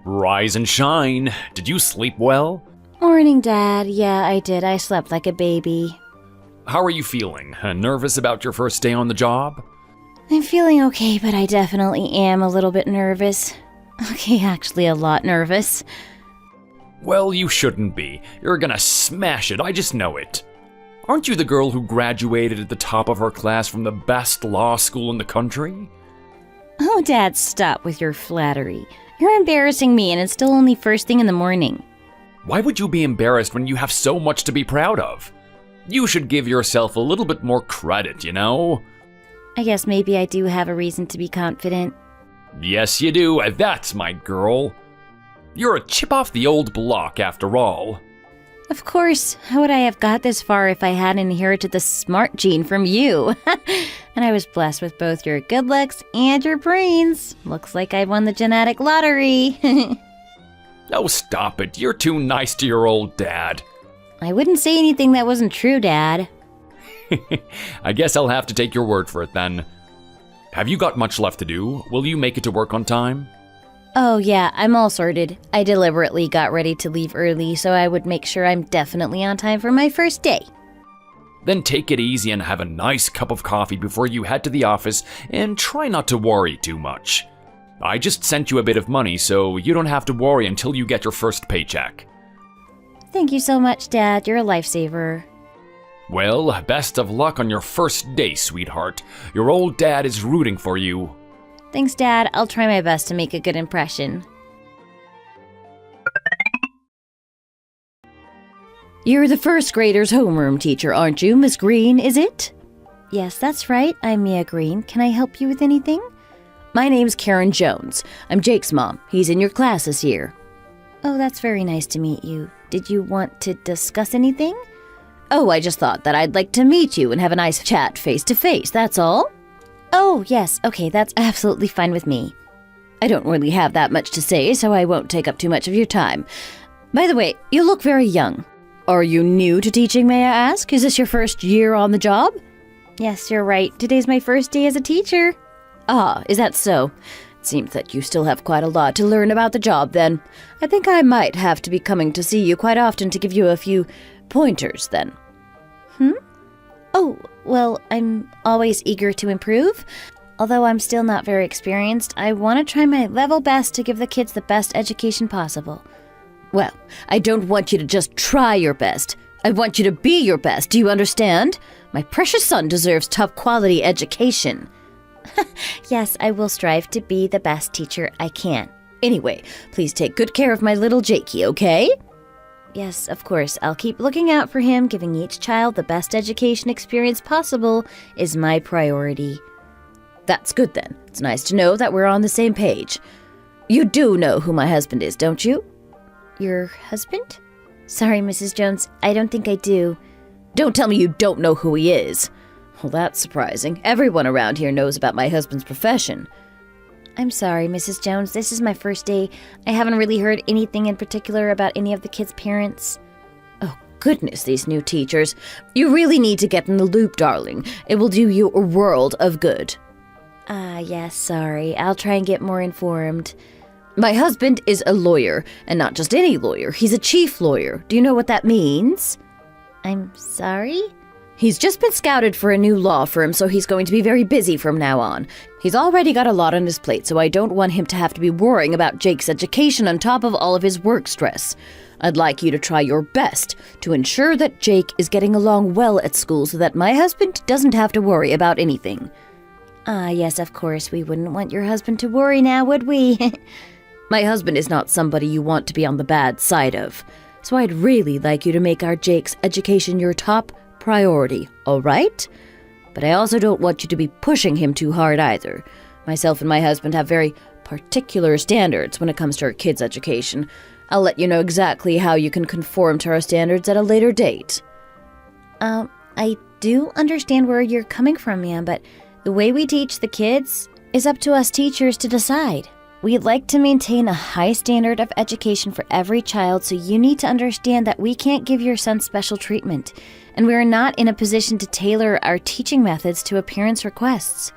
Rise and shine. Did you sleep well? Morning, Dad. Yeah, I did. I slept like a baby. How are you feeling? Nervous about your first day on the job? I'm feeling okay, but I definitely am a little bit nervous. Okay, actually a lot nervous. Well, you shouldn't be. You're gonna smash it, I just know it. Aren't you the girl who graduated at the top of her class from the best law school in the country? Oh, Dad, stop with your flattery. You're embarrassing me, and it's still only first thing in the morning. Why would you be embarrassed when you have so much to be proud of? You should give yourself a little bit more credit, you know? I guess maybe I do have a reason to be confident. Yes, you do. That's my girl. You're a chip off the old block, after all. Of course. How would I have got this far if I hadn't inherited the smart gene from you? And I was blessed with both your good looks and your brains. Looks like I won the genetic lottery. Oh, stop it. You're too nice to your old dad. I wouldn't say anything that wasn't true, Dad. I guess I'll have to take your word for it then. Have you got much left to do? Will you make it to work on time? Oh yeah, I'm all sorted. I deliberately got ready to leave early so I would make sure I'm definitely on time for my first day. Then take it easy and have a nice cup of coffee before you head to the office, and try not to worry too much. I just sent you a bit of money, so you don't have to worry until you get your first paycheck. Thank you so much, Dad. You're a lifesaver. Well, best of luck on your first day, sweetheart. Your old dad is rooting for you. Thanks, Dad. I'll try my best to make a good impression. You're the first grader's homeroom teacher, aren't you, Miss Green, is it? Yes, that's right. I'm Mia Green. Can I help you with anything? My name's Karen Jones. I'm Jake's mom. He's in your class this year. Oh, that's very nice to meet you. Did you want to discuss anything? Oh, I just thought that I'd like to meet you and have a nice chat face to face, that's all. Oh, yes, okay, that's absolutely fine with me. I don't really have that much to say, so I won't take up too much of your time. By the way, you look very young. Are you new to teaching, may I ask? Is this your first year on the job? Yes, you're right. Today's my first day as a teacher. Ah, is that so? It seems that you still have quite a lot to learn about the job, then. I think I might have to be coming to see you quite often to give you a few pointers, then. Oh, well, I'm always eager to improve. Although I'm still not very experienced, I want to try my level best to give the kids the best education possible. Well, I don't want you to just try your best. I want you to be your best, do you understand? My precious son deserves top quality education. Yes, I will strive to be the best teacher I can. Anyway, please take good care of my little Jakey, okay? Yes, of course. I'll keep looking out for him. Giving each child the best education experience possible is my priority. That's good then. It's nice to know that we're on the same page. You do know who my husband is, don't you? Your husband? Sorry, Mrs. Jones. I don't think I do. Don't tell me you don't know who he is. Well, that's surprising. Everyone around here knows about my husband's profession. I'm sorry, Mrs. Jones. This is my first day. I haven't really heard anything in particular about any of the kids' parents. Oh, goodness, these new teachers. You really need to get in the loop, darling. It will do you a world of good. Yes, sorry. I'll try and get more informed. My husband is a lawyer, and not just any lawyer. He's a chief lawyer. Do you know what that means? I'm sorry? He's just been scouted for a new law firm, so he's going to be very busy from now on. He's already got a lot on his plate, so I don't want him to have to be worrying about Jake's education on top of all of his work stress. I'd like you to try your best to ensure that Jake is getting along well at school so that my husband doesn't have to worry about anything. Yes, of course, we wouldn't want your husband to worry now, would we? My husband is not somebody you want to be on the bad side of, so I'd really like you to make our Jake's education your top priority, all right? But I also don't want you to be pushing him too hard either. Myself and my husband have very particular standards when it comes to our kids' education. I'll let you know exactly how you can conform to our standards at a later date. I do understand where you're coming from, ma'am, but the way we teach the kids is up to us teachers to decide. We'd like to maintain a high standard of education for every child, so you need to understand that we can't give your son special treatment, and we are not in a position to tailor our teaching methods to a parent's requests.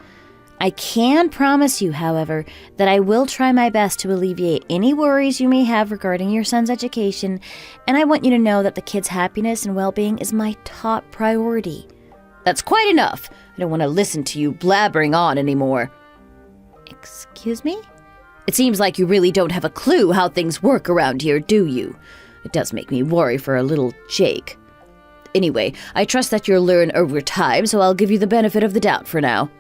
I can promise you, however, that I will try my best to alleviate any worries you may have regarding your son's education, and I want you to know that the kid's happiness and well-being is my top priority. That's quite enough. I don't want to listen to you blabbering on anymore. Excuse me? It seems like you really don't have a clue how things work around here, do you? It does make me worry for a little Jake. Anyway, I trust that you'll learn over time, so I'll give you the benefit of the doubt for now.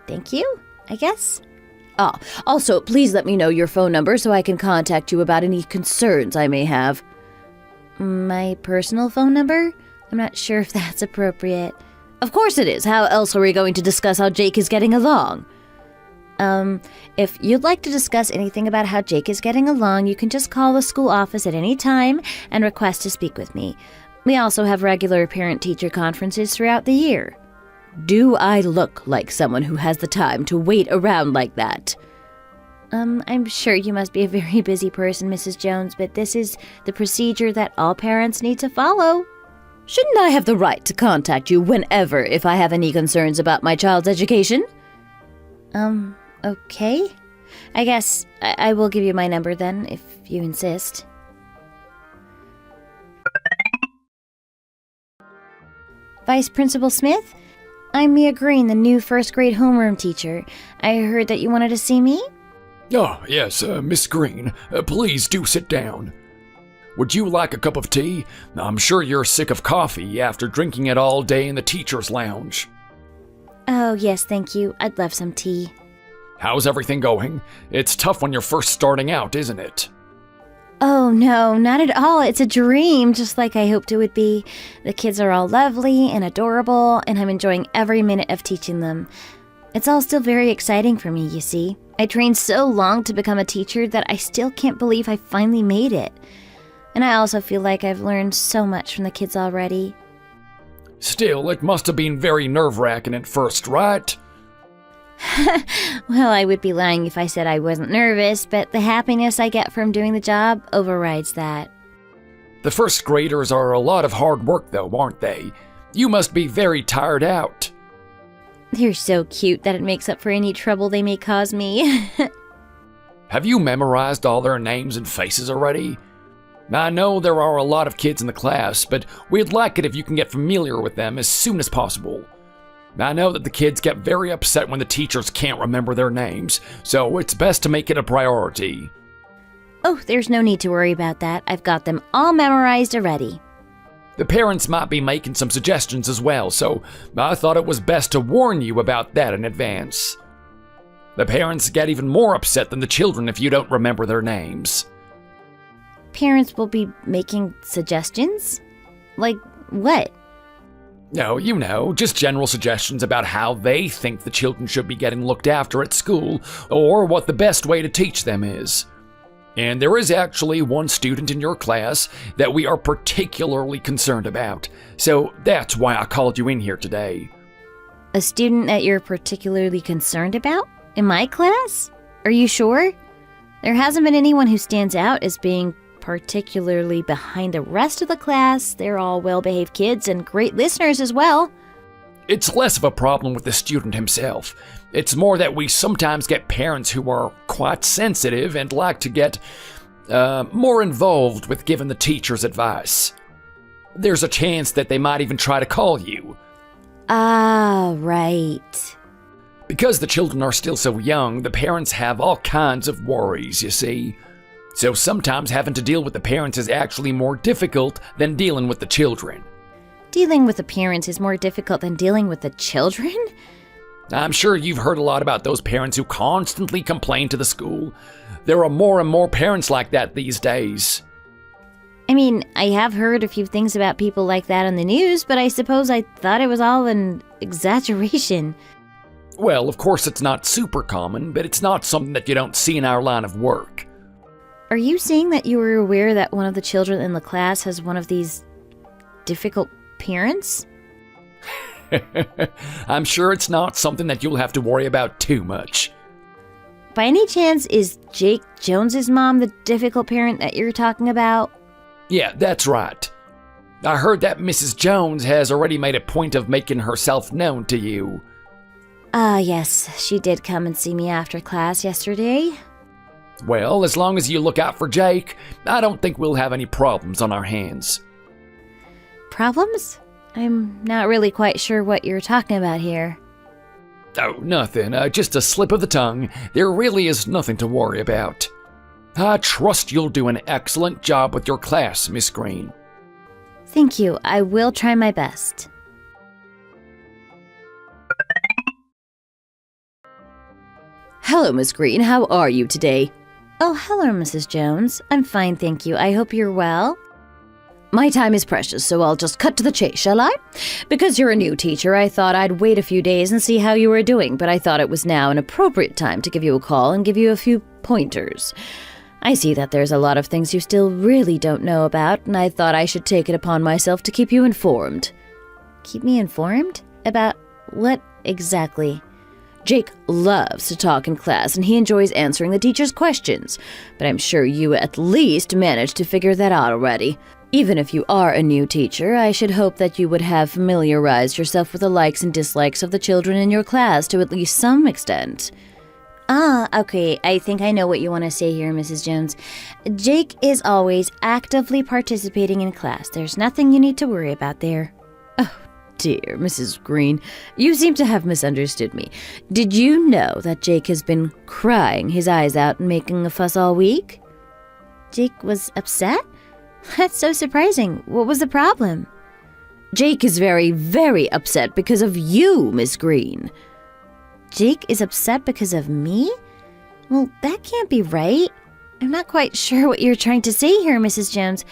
Thank you, I guess? Also, please let me know your phone number so I can contact you about any concerns I may have. My personal phone number? I'm not sure if that's appropriate. Of course it is. How else are we going to discuss how Jake is getting along? If you'd like to discuss anything about how Jake is getting along, you can just call the school office at any time and request to speak with me. We also have regular parent-teacher conferences throughout the year. Do I look like someone who has the time to wait around like that? I'm sure you must be a very busy person, Mrs. Jones, but this is the procedure that all parents need to follow. Shouldn't I have the right to contact you whenever if I have any concerns about my child's education? Okay. I guess I will give you my number then, if you insist. Vice Principal Smith? I'm Mia Green, the new first-grade homeroom teacher. I heard that you wanted to see me? Oh, yes, Miss Green. Please do sit down. Would you like a cup of tea? I'm sure you're sick of coffee after drinking it all day in the teacher's lounge. Oh, yes, thank you. I'd love some tea. How's everything going? It's tough when you're first starting out, isn't it? Oh, no, not at all. It's a dream, just like I hoped it would be. The kids are all lovely and adorable, and I'm enjoying every minute of teaching them. It's all still very exciting for me, you see. I trained so long to become a teacher that I still can't believe I finally made it. And I also feel like I've learned so much from the kids already. Still, it must have been very nerve-wracking at first, right? Well, I would be lying if I said I wasn't nervous, but the happiness I get from doing the job overrides that. The first graders are a lot of hard work, though, aren't they? You must be very tired out. They're so cute that it makes up for any trouble they may cause me. Have you memorized all their names and faces already? I know there are a lot of kids in the class, but we'd like it if you can get familiar with them as soon as possible. I know that the kids get very upset when the teachers can't remember their names, so it's best to make it a priority. Oh, there's no need to worry about that. I've got them all memorized already. The parents might be making some suggestions as well, so I thought it was best to warn you about that in advance. The parents get even more upset than the children if you don't remember their names. Parents will be making suggestions? Like what? No, you know, just general suggestions about how they think the children should be getting looked after at school, or what the best way to teach them is. And there is actually one student in your class that we are particularly concerned about, so that's why I called you in here today. A student that you're particularly concerned about? In my class? Are you sure? There hasn't been anyone who stands out as being particularly behind the rest of the class. They're all well-behaved kids and great listeners as well. It's less of a problem with the student himself. It's more that we sometimes get parents who are quite sensitive and like to get more involved with giving the teachers advice. There's a chance that they might even try to call you. Ah, right. Because the children are still so young, the parents have all kinds of worries, you see. So sometimes having to deal with the parents is actually more difficult than dealing with the children. Dealing with the parents is more difficult than dealing with the children? I'm sure you've heard a lot about those parents who constantly complain to the school. There are more and more parents like that these days. I mean, I have heard a few things about people like that on the news, but I suppose I thought it was all an exaggeration. Well, of course it's not super common, but it's not something that you don't see in our line of work. Are you saying that you were aware that one of the children in the class has one of these difficult parents? I'm sure it's not something that you'll have to worry about too much. By any chance, is Jake Jones's mom the difficult parent that you're talking about? Yeah, that's right. I heard that Mrs. Jones has already made a point of making herself known to you. Ah, yes, she did come and see me after class yesterday. Well, as long as you look out for Jake, I don't think we'll have any problems on our hands. Problems? I'm not really quite sure what you're talking about here. Oh, nothing. Just a slip of the tongue. There really is nothing to worry about. I trust you'll do an excellent job with your class, Miss Green. Thank you. I will try my best. Hello, Miss Green. How are you today? Oh, hello, Mrs. Jones. I'm fine, thank you. I hope you're well. My time is precious, so I'll just cut to the chase, shall I? Because you're a new teacher, I thought I'd wait a few days and see how you were doing, but I thought it was now an appropriate time to give you a call and give you a few pointers. I see that there's a lot of things you still really don't know about, and I thought I should take it upon myself to keep you informed. Keep me informed? About what exactly? Jake loves to talk in class, and he enjoys answering the teacher's questions, but I'm sure you at least managed to figure that out already. Even if you are a new teacher, I should hope that you would have familiarized yourself with the likes and dislikes of the children in your class to at least some extent. Ah, okay, I think I know what you want to say here, Mrs. Jones. Jake is always actively participating in class. There's nothing you need to worry about there. Oh, dear, Mrs. Green, you seem to have misunderstood me. Did you know that Jake has been crying his eyes out and making a fuss all week? Jake was upset? That's so surprising. What was the problem? Jake is very, very upset because of you, Miss Green. Jake is upset because of me? Well, that can't be right. I'm not quite sure what you're trying to say here, Mrs. Jones.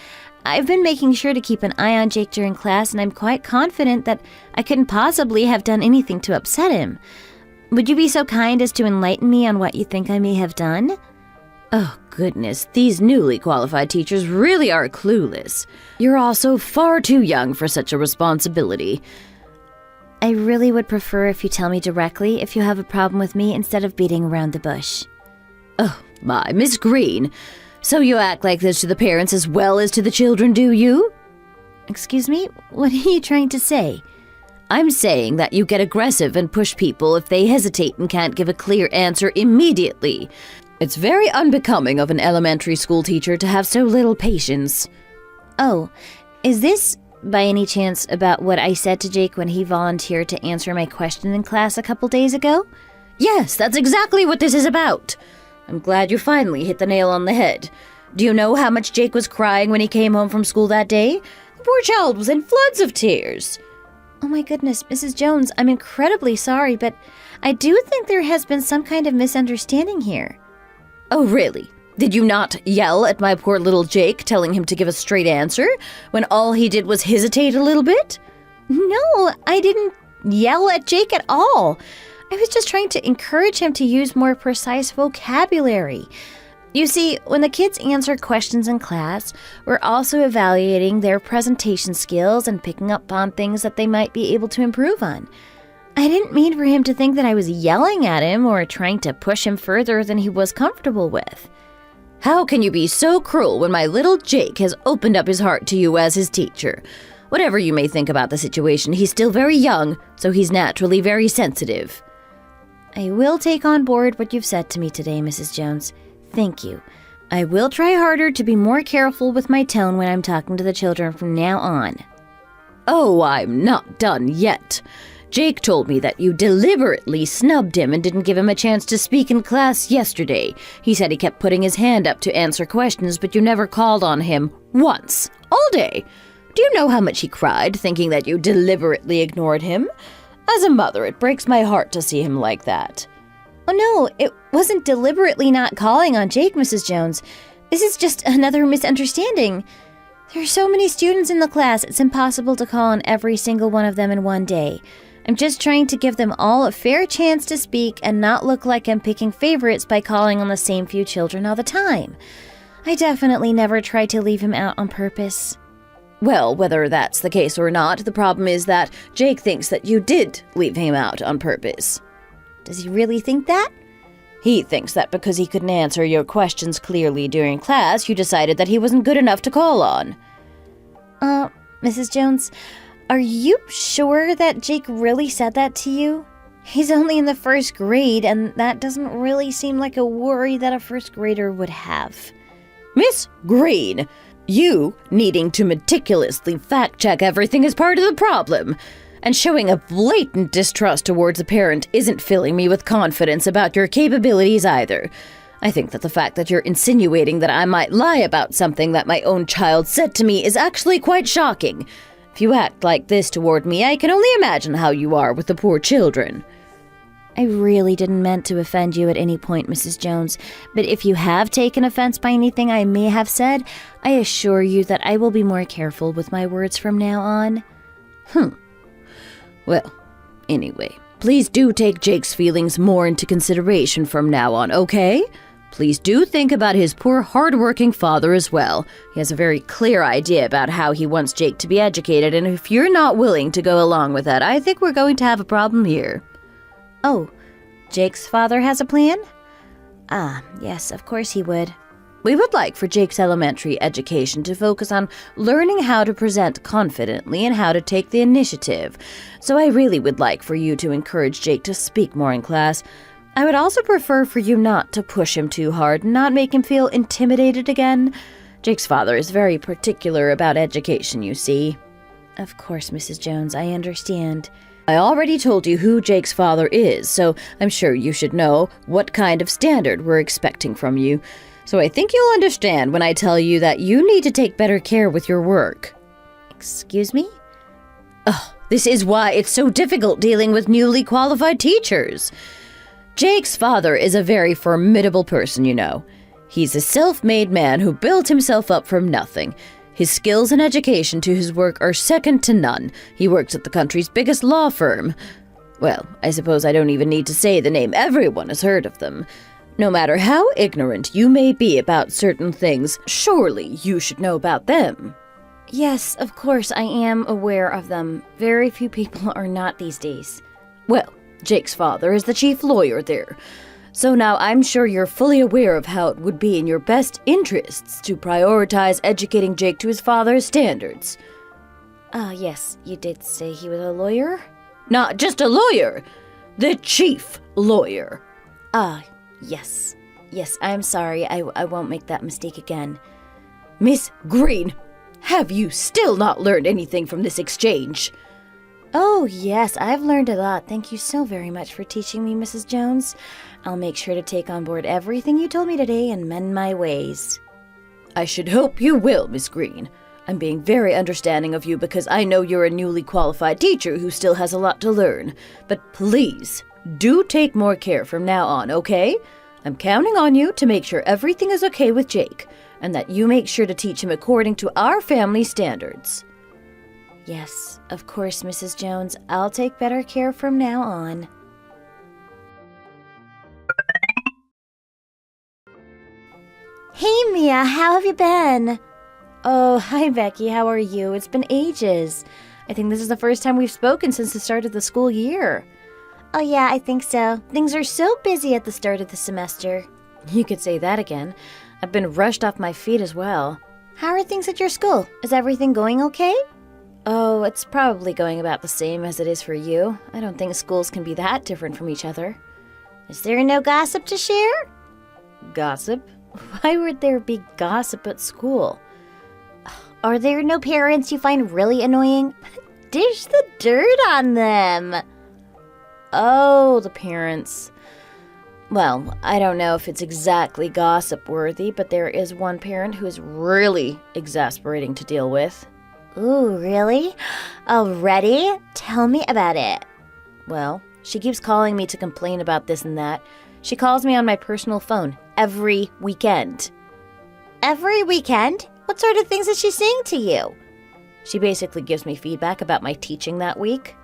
I've been making sure to keep an eye on Jake during class, and I'm quite confident that I couldn't possibly have done anything to upset him. Would you be so kind as to enlighten me on what you think I may have done? Oh, goodness, these newly qualified teachers really are clueless. You're also far too young for such a responsibility. I really would prefer if you tell me directly if you have a problem with me instead of beating around the bush. Oh, my, Miss Green. So you act like this to the parents as well as to the children, do you? Excuse me? What are you trying to say? I'm saying that you get aggressive and push people if they hesitate and can't give a clear answer immediately. It's very unbecoming of an elementary school teacher to have so little patience. Oh, is this, by any chance, about what I said to Jake when he volunteered to answer my question in class a couple days ago? Yes, that's exactly what this is about. I'm glad you finally hit the nail on the head. Do you know how much Jake was crying when he came home from school that day? The poor child was in floods of tears. Oh my goodness, Mrs. Jones, I'm incredibly sorry, but I do think there has been some kind of misunderstanding here. Oh, really? Did you not yell at my poor little Jake, telling him to give a straight answer, when all he did was hesitate a little bit? No, I didn't yell at Jake at all. I was just trying to encourage him to use more precise vocabulary. You see, when the kids answer questions in class, we're also evaluating their presentation skills and picking up on things that they might be able to improve on. I didn't mean for him to think that I was yelling at him or trying to push him further than he was comfortable with. How can you be so cruel when my little Jake has opened up his heart to you as his teacher? Whatever you may think about the situation, he's still very young, so he's naturally very sensitive. I will take on board what you've said to me today, Mrs. Jones. Thank you. I will try harder to be more careful with my tone when I'm talking to the children from now on. Oh, I'm not done yet. Jake told me that you deliberately snubbed him and didn't give him a chance to speak in class yesterday. He said he kept putting his hand up to answer questions, but you never called on him once, all day. Do you know how much he cried, thinking that you deliberately ignored him? As a mother, it breaks my heart to see him like that. Oh no, it wasn't deliberately not calling on Jake, Mrs. Jones. This is just another misunderstanding. There are so many students in the class, it's impossible to call on every single one of them in one day. I'm just trying to give them all a fair chance to speak and not look like I'm picking favorites by calling on the same few children all the time. I definitely never tried to leave him out on purpose. Well, whether that's the case or not, the problem is that Jake thinks that you did leave him out on purpose. Does he really think that? He thinks that because he couldn't answer your questions clearly during class, you decided that he wasn't good enough to call on. Mrs. Jones, are you sure that Jake really said that to you? He's only in the first grade, and that doesn't really seem like a worry that a first grader would have. Miss Green, you needing to meticulously fact-check everything is part of the problem. And showing a blatant distrust towards a parent isn't filling me with confidence about your capabilities either. I think that the fact that you're insinuating that I might lie about something that my own child said to me is actually quite shocking. If you act like this toward me, I can only imagine how you are with the poor children. I really didn't meant to offend you at any point, Mrs. Jones, but if you have taken offense by anything I may have said, I assure you that I will be more careful with my words from now on. Well, anyway, please do take Jake's feelings more into consideration from now on, okay? Please do think about his poor hard-working father as well. He has a very clear idea about how he wants Jake to be educated, and if you're not willing to go along with that, I think we're going to have a problem here. Oh, Jake's father has a plan? Yes, of course he would. We would like for Jake's elementary education to focus on learning how to present confidently and how to take the initiative. So I really would like for you to encourage Jake to speak more in class. I would also prefer for you not to push him too hard and not make him feel intimidated again. Jake's father is very particular about education, you see. Of course, Mrs. Jones, I understand. I already told you who Jake's father is, so I'm sure you should know what kind of standard we're expecting from you. So I think you'll understand when I tell you that you need to take better care with your work. Excuse me? This is why it's so difficult dealing with newly qualified teachers. Jake's father is a very formidable person, you know. He's a self-made man who built himself up from nothing. His skills and education to his work are second to none. He works at the country's biggest law firm. Well, I suppose I don't even need to say the name. Everyone has heard of them. No matter how ignorant you may be about certain things, surely you should know about them. Yes, of course, I am aware of them. Very few people are not these days. Well, Jake's father is the chief lawyer there. So now I'm sure you're fully aware of how it would be in your best interests to prioritize educating Jake to his father's standards. Yes, you did say he was a lawyer? Not just a lawyer, the chief lawyer. Yes. Yes, I'm sorry. I won't make that mistake again. Miss Green, have you still not learned anything from this exchange? Oh, yes, I've learned a lot. Thank you so very much for teaching me, Mrs. Jones. I'll make sure to take on board everything you told me today and mend my ways. I should hope you will, Miss Green. I'm being very understanding of you because I know you're a newly qualified teacher who still has a lot to learn. But please, do take more care from now on, okay? I'm counting on you to make sure everything is okay with Jake, and that you make sure to teach him according to our family standards. Yes, of course, Mrs. Jones. I'll take better care from now on. Hey, Mia, how have you been? Oh, hi, Becky. How are you? It's been ages. I think this is the first time we've spoken since the start of the school year. Oh, yeah, I think so. Things are so busy at the start of the semester. You could say that again. I've been rushed off my feet as well. How are things at your school? Is everything going okay? Oh, it's probably going about the same as it is for you. I don't think schools can be that different from each other. Is there no gossip to share? Gossip? Why would there be gossip at school? Are there no parents you find really annoying? Dish the dirt on them. Oh, the parents. Well, I don't know if it's exactly gossip-worthy, but there is one parent who is really exasperating to deal with. Ooh, really? Already? Tell me about it. Well, she keeps calling me to complain about this and that. She calls me on my personal phone every weekend. Every weekend? What sort of things is she saying to you? She basically gives me feedback about my teaching that week.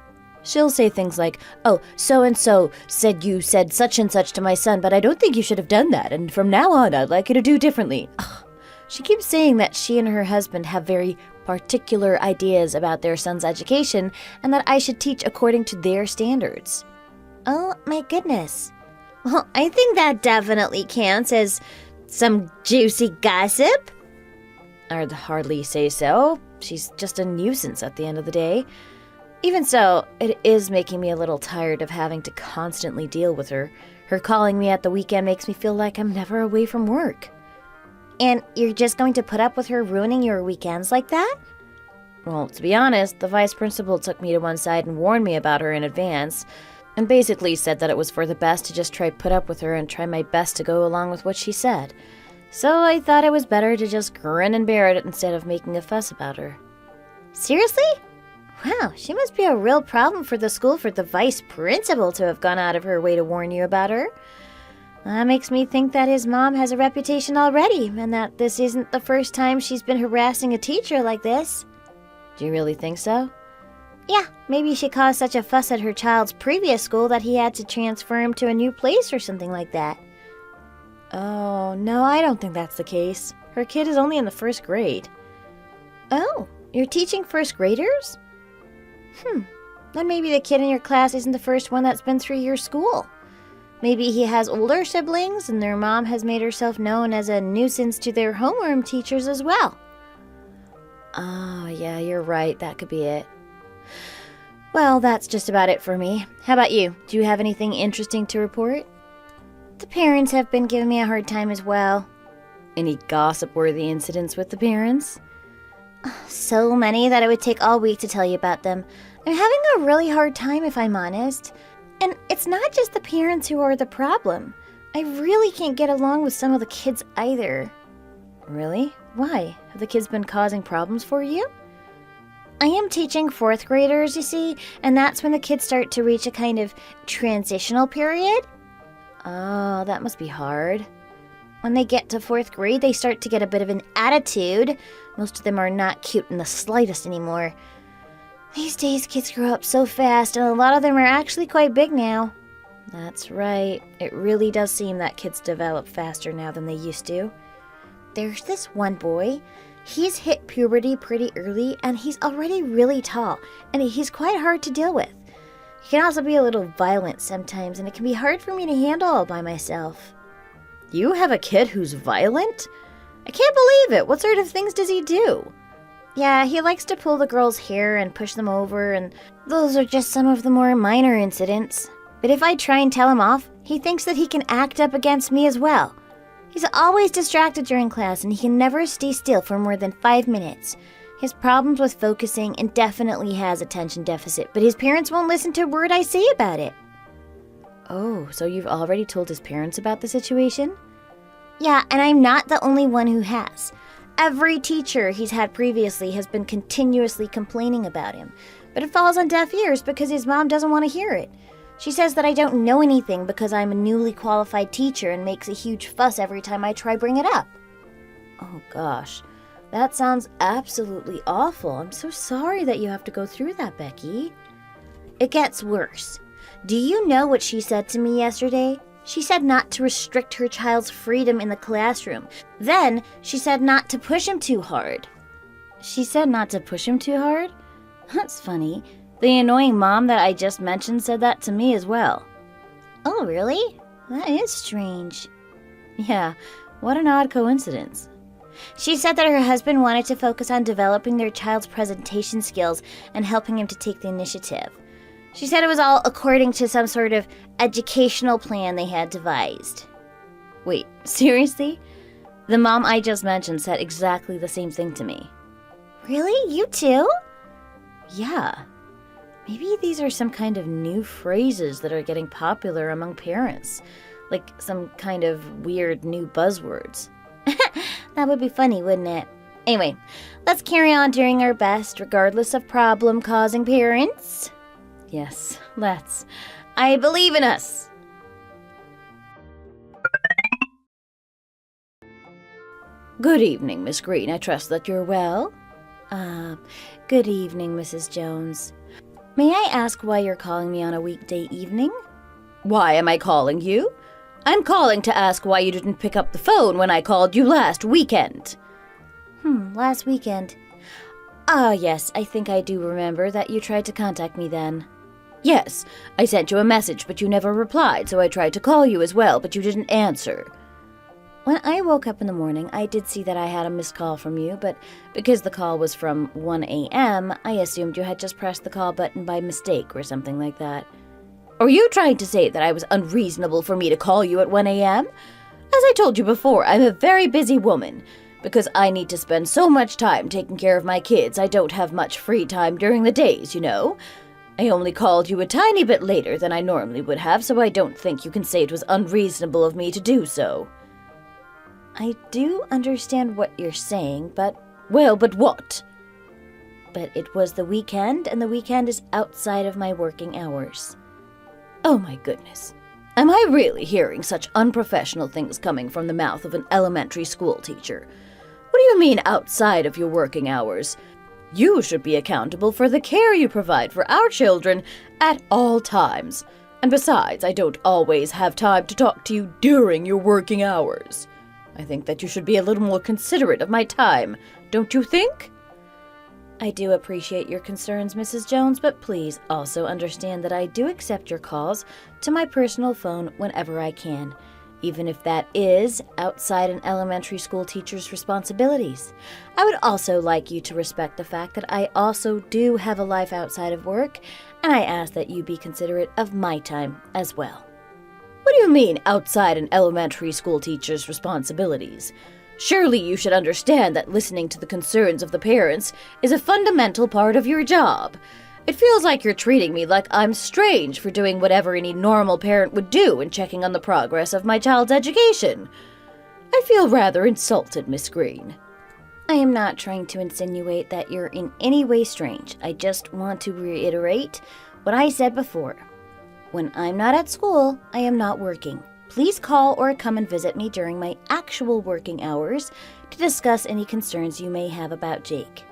She'll say things like, oh, so-and-so said you said such and such to my son, but I don't think you should have done that, and from now on I'd like you to do differently. Ugh. She keeps saying that she and her husband have very particular ideas about their son's education and that I should teach according to their standards. Oh, my goodness. Well, I think that definitely counts as some juicy gossip. I'd hardly say so. She's just a nuisance at the end of the day. Even so, it is making me a little tired of having to constantly deal with her. Her calling me at the weekend makes me feel like I'm never away from work. And you're just going to put up with her ruining your weekends like that? Well, to be honest, the vice principal took me to one side and warned me about her in advance, and basically said that it was for the best to just try put up with her and try my best to go along with what she said. So I thought it was better to just grin and bear it instead of making a fuss about her. Seriously? Wow, she must be a real problem for the school for the vice principal to have gone out of her way to warn you about her. That makes me think that his mom has a reputation already, and that this isn't the first time she's been harassing a teacher like this. Do you really think so? Yeah, maybe she caused such a fuss at her child's previous school that he had to transfer him to a new place or something like that. Oh, no, I don't think that's the case. Her kid is only in the first grade. Oh, you're teaching first graders? Then maybe the kid in your class isn't the first one that's been through your school. Maybe he has older siblings and their mom has made herself known as a nuisance to their homeroom teachers as well. Oh, yeah, you're right. That could be it. Well, that's just about it for me. How about you? Do you have anything interesting to report? The parents have been giving me a hard time as well. Any gossip-worthy incidents with the parents? So many that it would take all week to tell you about them. I'm having a really hard time, if I'm honest. And it's not just the parents who are the problem. I really can't get along with some of the kids either. Really? Why? Have the kids been causing problems for you? I am teaching fourth graders, you see, and that's when the kids start to reach a kind of transitional period. Oh, that must be hard. When they get to fourth grade, they start to get a bit of an attitude. Most of them are not cute in the slightest anymore. These days, kids grow up so fast, and a lot of them are actually quite big now. That's right. It really does seem that kids develop faster now than they used to. There's this one boy. He's hit puberty pretty early, and he's already really tall, and he's quite hard to deal with. He can also be a little violent sometimes, and it can be hard for me to handle all by myself. You have a kid who's violent? I can't believe it. What sort of things does he do? Yeah, he likes to pull the girls' hair and push them over, and those are just some of the more minor incidents. But if I try and tell him off, he thinks that he can act up against me as well. He's always distracted during class, and he can never stay still for more than 5 minutes. He has problems with focusing and definitely has attention deficit, but his parents won't listen to a word I say about it. Oh, so you've already told his parents about the situation? Yeah, and I'm not the only one who has. Every teacher he's had previously has been continuously complaining about him, but it falls on deaf ears because his mom doesn't want to hear it. She says that I don't know anything because I'm a newly qualified teacher and makes a huge fuss every time I try bring it up. Oh gosh, that sounds absolutely awful. I'm so sorry that you have to go through that, Becky. It gets worse. Do you know what she said to me yesterday? She said not to restrict her child's freedom in the classroom. Then she said not to push him too hard. She said not to push him too hard? That's funny. The annoying mom that I just mentioned said that to me as well. Oh, really? That is strange. Yeah, what an odd coincidence. She said that her husband wanted to focus on developing their child's presentation skills and helping him to take the initiative. She said it was all according to some sort of educational plan they had devised. Wait, seriously? The mom I just mentioned said exactly the same thing to me. Really? You too? Yeah. Maybe these are some kind of new phrases that are getting popular among parents. Like some kind of weird new buzzwords. That would be funny, wouldn't it? Anyway, let's carry on doing our best regardless of problem-causing parents. Yes, let's. I believe in us. Good evening, Miss Green. I trust that you're well. Good evening, Mrs. Jones. May I ask why you're calling me on a weekday evening? Why am I calling you? I'm calling to ask why you didn't pick up the phone when I called you last weekend. Last weekend. Ah, yes, I think I do remember that you tried to contact me then. Yes, I sent you a message, but you never replied, so I tried to call you as well, but you didn't answer. When I woke up in the morning, I did see that I had a missed call from you, but because the call was from 1 a.m., I assumed you had just pressed the call button by mistake or something like that. Are you trying to say that I was unreasonable for me to call you at 1 a.m.? As I told you before, I'm a very busy woman. Because I need to spend so much time taking care of my kids, I don't have much free time during the days, you know? I only called you a tiny bit later than I normally would have, so I don't think you can say it was unreasonable of me to do so. I do understand what you're saying, but... Well, but what? But it was the weekend, and the weekend is outside of my working hours. Oh my goodness. Am I really hearing such unprofessional things coming from the mouth of an elementary school teacher? What do you mean outside of your working hours? You should be accountable for the care you provide for our children at all times. And besides, I don't always have time to talk to you during your working hours. I think that you should be a little more considerate of my time, don't you think? I do appreciate your concerns, Mrs. Jones, but please also understand that I do accept your calls to my personal phone whenever I can, even if that is outside an elementary school teacher's responsibilities. I would also like you to respect the fact that I also do have a life outside of work, and I ask that you be considerate of my time as well. What do you mean, outside an elementary school teacher's responsibilities? Surely you should understand that listening to the concerns of the parents is a fundamental part of your job. It feels like you're treating me like I'm strange for doing whatever any normal parent would do in checking on the progress of my child's education. I feel rather insulted, Miss Green. I am not trying to insinuate that you're in any way strange. I just want to reiterate what I said before. When I'm not at school, I am not working. Please call or come and visit me during my actual working hours to discuss any concerns you may have about Jake.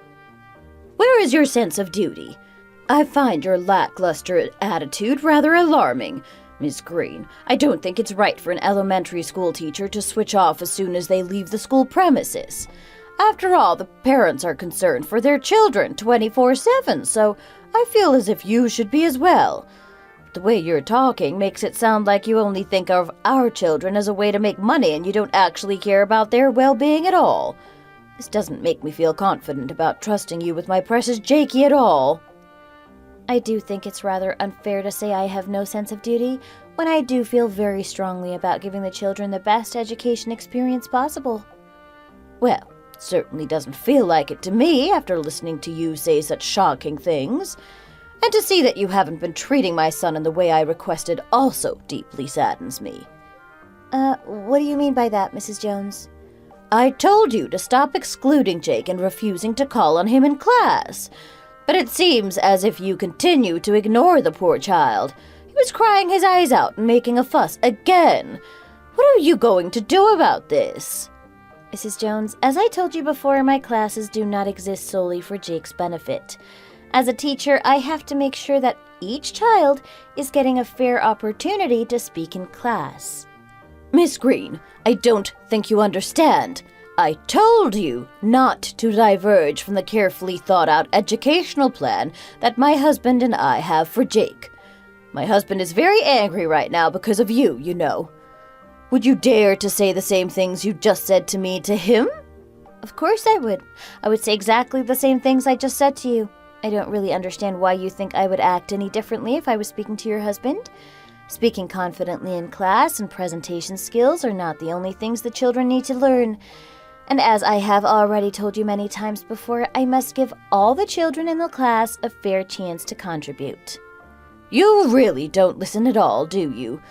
Where is your sense of duty? I find your lackluster attitude rather alarming, Miss Green. I don't think it's right for an elementary school teacher to switch off as soon as they leave the school premises. After all, the parents are concerned for their children 24/7, so I feel as if you should be as well. The way you're talking makes it sound like you only think of our children as a way to make money and you don't actually care about their well-being at all. This doesn't make me feel confident about trusting you with my precious Jakey at all. I do think it's rather unfair to say I have no sense of duty when I do feel very strongly about giving the children the best education experience possible. Well, it certainly doesn't feel like it to me after listening to you say such shocking things. And to see that you haven't been treating my son in the way I requested also deeply saddens me. What do you mean by that, Mrs. Jones? I told you to stop excluding Jake and refusing to call on him in class. But it seems as if you continue to ignore the poor child. He was crying his eyes out and making a fuss again. What are you going to do about this? Mrs. Jones, as I told you before, my classes do not exist solely for Jake's benefit. As a teacher, I have to make sure that each child is getting a fair opportunity to speak in class. Miss Green, I don't think you understand. I told you not to diverge from the carefully thought-out educational plan that my husband and I have for Jake. My husband is very angry right now because of you, you know. Would you dare to say the same things you just said to me to him? Of course I would. I would say exactly the same things I just said to you. I don't really understand why you think I would act any differently if I was speaking to your husband. Speaking confidently in class and presentation skills are not the only things the children need to learn. And as I have already told you many times before, I must give all the children in the class a fair chance to contribute. You really don't listen at all, do you?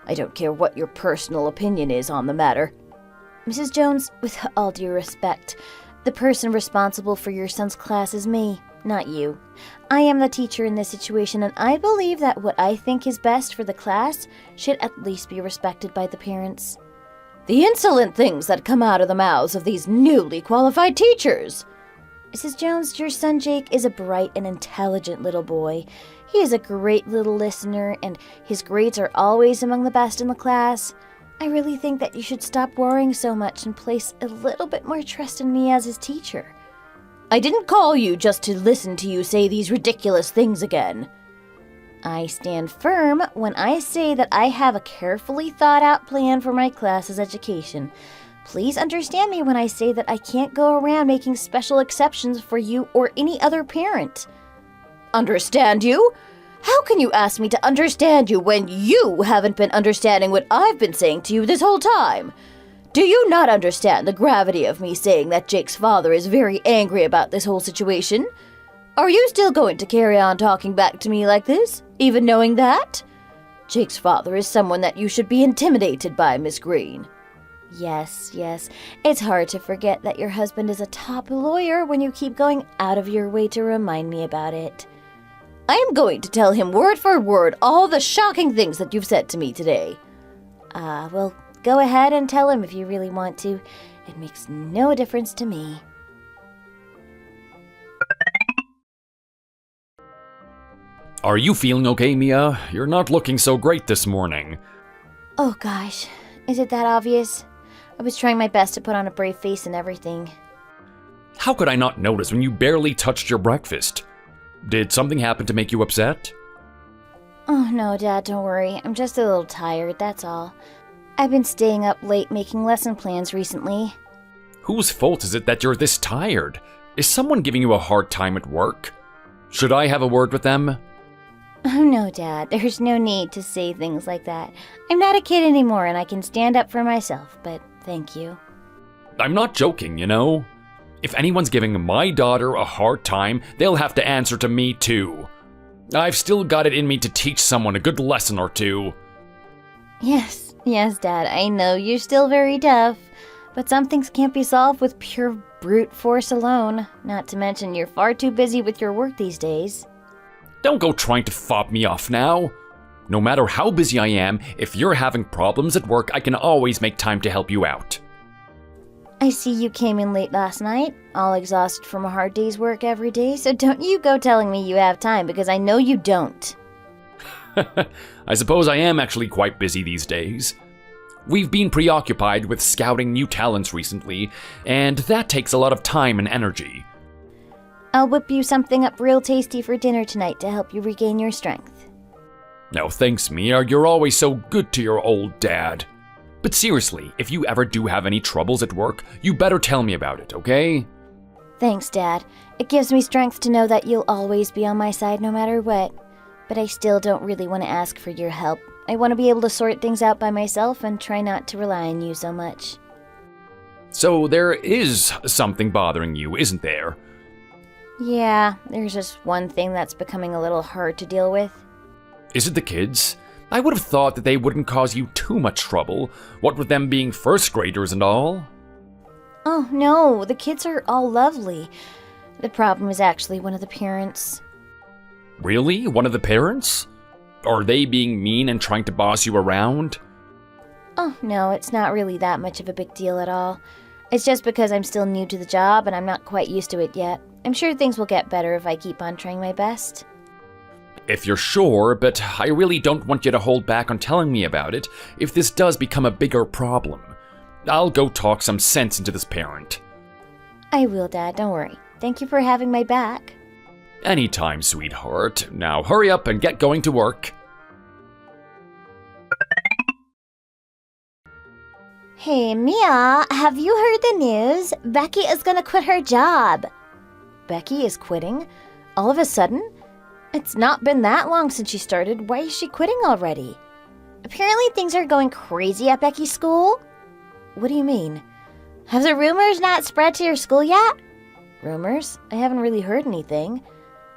I don't care what your personal opinion is on the matter. Mrs. Jones, with all due respect, the person responsible for your son's class is me, not you. I am the teacher in this situation, and I believe that what I think is best for the class should at least be respected by the parents. The insolent things that come out of the mouths of these newly qualified teachers! Mrs. Jones, your son Jake is a bright and intelligent little boy. He is a great little listener, and his grades are always among the best in the class. I really think that you should stop worrying so much and place a little bit more trust in me as his teacher. I didn't call you just to listen to you say these ridiculous things again. I stand firm when I say that I have a carefully thought out plan for my class's education. Please understand me when I say that I can't go around making special exceptions for you or any other parent. Understand you? How can you ask me to understand you when you haven't been understanding what I've been saying to you this whole time? Do you not understand the gravity of me saying that Jake's father is very angry about this whole situation? Are you still going to carry on talking back to me like this, even knowing that? Jake's father is someone that you should be intimidated by, Miss Green. Yes. It's hard to forget that your husband is a top lawyer when you keep going out of your way to remind me about it. I am going to tell him word for word all the shocking things that you've said to me today. Well, go ahead and tell him if you really want to. It makes no difference to me. Are you feeling okay, Mia? You're not looking so great this morning. Oh gosh, is it that obvious? I was trying my best to put on a brave face and everything. How could I not notice when you barely touched your breakfast? Did something happen to make you upset? Oh no, Dad, don't worry. I'm just a little tired, that's all. I've been staying up late making lesson plans recently. Whose fault is it that you're this tired? Is someone giving you a hard time at work? Should I have a word with them? Oh no, Dad, there's no need to say things like that. I'm not a kid anymore and I can stand up for myself, but thank you. I'm not joking, you know? If anyone's giving my daughter a hard time, they'll have to answer to me too. I've still got it in me to teach someone a good lesson or two. Yes, Dad, I know you're still very tough, but some things can't be solved with pure brute force alone, not to mention you're far too busy with your work these days. Don't go trying to fob me off now. No matter how busy I am, if you're having problems at work, I can always make time to help you out. I see you came in late last night, all exhausted from a hard day's work every day, so don't you go telling me you have time, because I know you don't. I suppose I am actually quite busy these days. We've been preoccupied with scouting new talents recently, and that takes a lot of time and energy. I'll whip you something up real tasty for dinner tonight to help you regain your strength. No thanks, Mia, you're always so good to your old dad. But seriously, if you ever do have any troubles at work, you better tell me about it, okay? Thanks, Dad. It gives me strength to know that you'll always be on my side no matter what. But I still don't really want to ask for your help. I want to be able to sort things out by myself and try not to rely on you so much. So there is something bothering you, isn't there? Yeah, there's just one thing that's becoming a little hard to deal with. Is it the kids? I would have thought that they wouldn't cause you too much trouble, what with them being first graders and all. Oh no, the kids are all lovely. The problem is actually one of the parents. Really? One of the parents? Are they being mean and trying to boss you around? Oh no, it's not really that much of a big deal at all. It's just because I'm still new to the job and I'm not quite used to it yet. I'm sure things will get better if I keep on trying my best. If you're sure, but I really don't want you to hold back on telling me about it if this does become a bigger problem. I'll go talk some sense into this parent. I will, Dad, don't worry. Thank you for having my back. Anytime, sweetheart. Now hurry up and get going to work. Hey, Mia, have you heard the news? Becky is gonna quit her job. Becky is quitting? All of a sudden? It's not been that long since she started. Why is she quitting already? Apparently things are going crazy at Becky's school. What do you mean? Have the rumors not spread to your school yet? Rumors? I haven't really heard anything.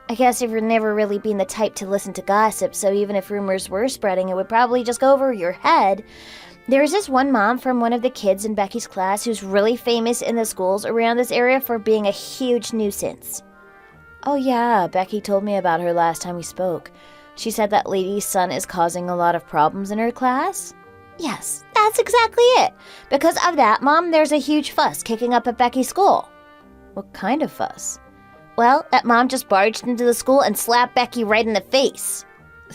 I guess you've never really been the type to listen to gossip, so even if rumors were spreading, it would probably just go over your head. There's this one mom from one of the kids in Becky's class who's really famous in the schools around this area for being a huge nuisance. Oh yeah, Becky told me about her last time we spoke. She said that lady's son is causing a lot of problems in her class? Yes, that's exactly it. Because of that, Mom, there's a huge fuss kicking up at Becky's school. What kind of fuss? Well, that mom just barged into the school and slapped Becky right in the face.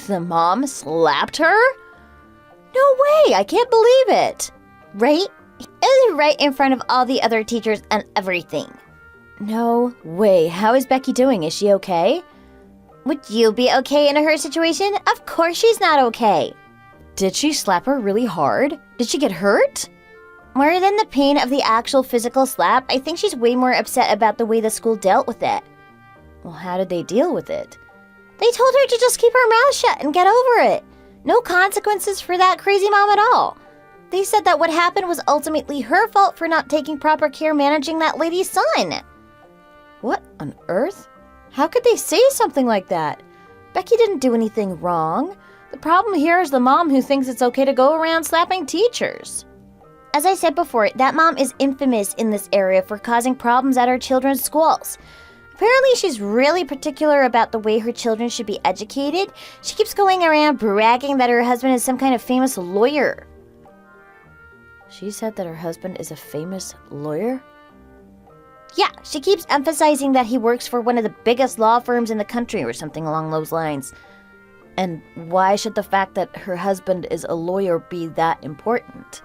The mom slapped her? No way, I can't believe it. Right? It was right in front of all the other teachers and everything. No way. How is Becky doing? Is she okay? Would you be okay in her situation? Of course she's not okay. Did she slap her really hard? Did she get hurt? More than the pain of the actual physical slap, I think she's way more upset about the way the school dealt with it. Well, how did they deal with it? They told her to just keep her mouth shut and get over it. No consequences for that crazy mom at all. They said that what happened was ultimately her fault for not taking proper care managing that lady's son. What on earth? How could they say something like that? Becky didn't do anything wrong. The problem here is the mom who thinks it's okay to go around slapping teachers. As I said before, that mom is infamous in this area for causing problems at her children's schools. Apparently, she's really particular about the way her children should be educated. She keeps going around bragging that her husband is some kind of famous lawyer. She said that her husband is a famous lawyer? Yeah, she keeps emphasizing that he works for one of the biggest law firms in the country or something along those lines. And why should the fact that her husband is a lawyer be that important?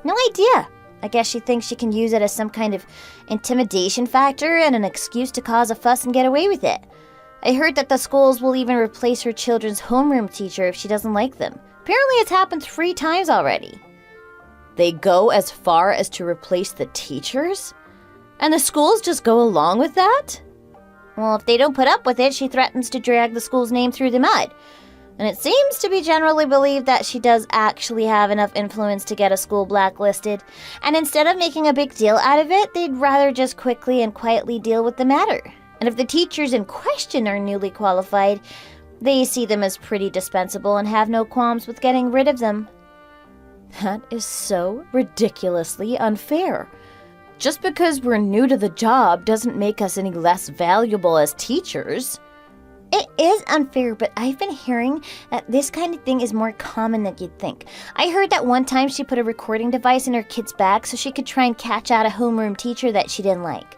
No idea. I guess she thinks she can use it as some kind of intimidation factor and an excuse to cause a fuss and get away with it. I heard that the schools will even replace her children's homeroom teacher if she doesn't like them. Apparently it's happened 3 times already. They go as far as to replace the teachers? And the schools just go along with that? Well, if they don't put up with it, she threatens to drag the school's name through the mud. And it seems to be generally believed that she does actually have enough influence to get a school blacklisted. And instead of making a big deal out of it, they'd rather just quickly and quietly deal with the matter. And if the teachers in question are newly qualified, they see them as pretty dispensable and have no qualms with getting rid of them. That is so ridiculously unfair. Just because we're new to the job doesn't make us any less valuable as teachers. It is unfair, but I've been hearing that this kind of thing is more common than you'd think. I heard that one time she put a recording device in her kid's bag so she could try and catch out a homeroom teacher that she didn't like.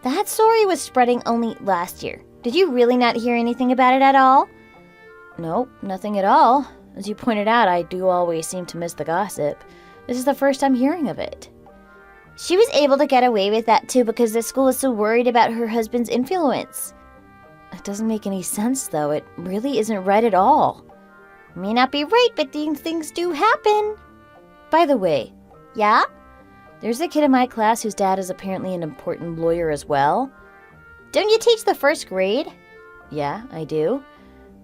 That story was spreading only last year. Did you really not hear anything about it at all? Nope, nothing at all. As you pointed out, I do always seem to miss the gossip. This is the first I'm hearing of it. She was able to get away with that too because the school was so worried about her husband's influence. It doesn't make any sense, though. It really isn't right at all. May not be right, but these things do happen. By the way, yeah? There's a kid in my class whose dad is apparently an important lawyer as well. Don't you teach the 1st grade? Yeah, I do.